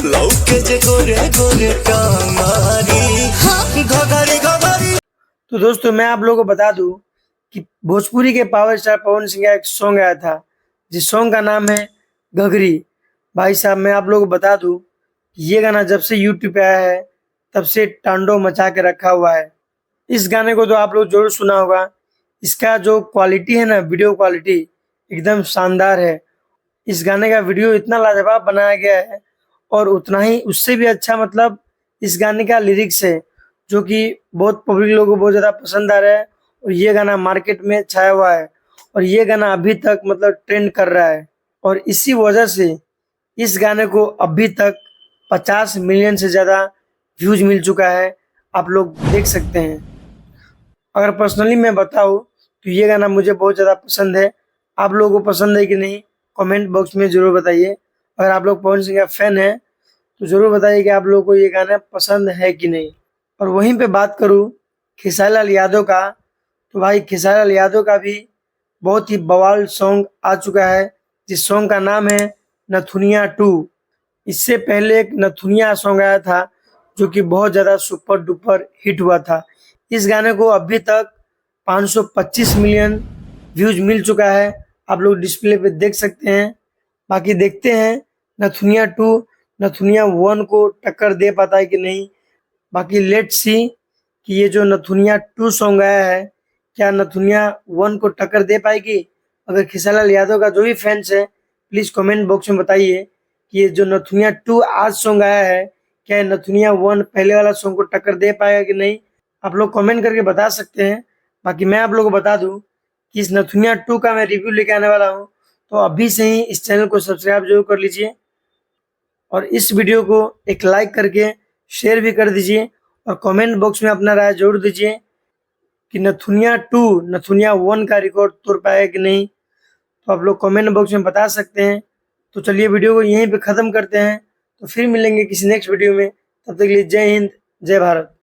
लौके जे गोरे गोरे टांगारी घघरी घघरी। तो दोस्तों मैं आप लोगों को बता दूं कि भोजपुरी के पावर स्टार पवन सिंह का एक सॉन्ग आया था जिस सॉन्ग का नाम है घघरी। भाई साहब मैं आप लोगों को बता दूं कि ये गाना जब से यूट्यूब पे आया है तब से तांडव मचा के रखा हुआ है। इस गाने को तो आप लोग जरूर सुना होगा। इसका जो क्वालिटी है ना, वीडियो क्वालिटी एकदम शानदार है। इस गाने का वीडियो इतना लाजवाब बनाया गया है और उतना ही उससे भी अच्छा मतलब इस गाने का लिरिक्स है जो कि बहुत पब्लिक लोगों को बहुत ज़्यादा पसंद आ रहा है और ये गाना मार्केट में छाया हुआ है और ये गाना अभी तक मतलब ट्रेंड कर रहा है और इसी वजह से इस गाने को अभी तक 50 मिलियन से ज़्यादा व्यूज मिल चुका है। आप लोग देख सकते हैं। अगर पर्सनली मैं बताऊँ तो ये गाना मुझे बहुत ज़्यादा पसंद है। आप लोगों को पसंद है कि नहीं कमेंट बॉक्स में ज़रूर बताइए। अगर आप लोग पवन सिंह का फैन है तो ज़रूर बताइए कि आप लोगों को ये गाना पसंद है कि नहीं। और वहीं पे बात करूँ खेसारी लाल यादव का, तो भाई खेसारी लाल यादव का भी बहुत ही बवाल सॉन्ग आ चुका है जिस सॉन्ग का नाम है नथुनिया 2। इससे पहले एक नथुनिया सॉन्ग आया था जो कि बहुत ज़्यादा सुपर डुपर हिट हुआ था। इस गाने को अभी तक 525 मिलियन व्यूज मिल चुका है। आप लोग डिस्प्ले पे देख सकते हैं। बाकी देखते हैं नथुनिया 2 नथुनिया 1 को टक्कर दे पाता है कि नहीं। बाकी लेट्स सी कि ये जो नथुनिया 2 सॉन्ग आया है क्या नथुनिया 1 को टक्कर दे पाएगी। अगर खेसारी लाल यादव का जो भी फैंस है प्लीज़ कमेंट बॉक्स में बताइए कि ये जो नथुनिया 2 आज सॉन्ग आया है क्या नथुनिया 1 पहले वाला सॉन्ग को टक्कर दे पाएगा कि नहीं। आप लोग कमेंट करके बता सकते हैं। बाकी मैं आप लोगों को बता दूं कि इस नथुनिया 2 का मैं रिव्यू लेके आने वाला हूं, तो अभी से ही इस चैनल को सब्सक्राइब जरूर कर लीजिए और इस वीडियो को एक लाइक करके शेयर भी कर दीजिए और कमेंट बॉक्स में अपना राय जरूर दीजिए कि नथुनिया 2 नथुनिया 1 का रिकॉर्ड तोड़ पाएगा कि नहीं। तो आप लोग कमेंट बॉक्स में बता सकते हैं। तो चलिए वीडियो को यहीं पे ख़त्म करते हैं। तो फिर मिलेंगे किसी नेक्स्ट वीडियो में। तब तक के लिए जय हिंद जय भारत।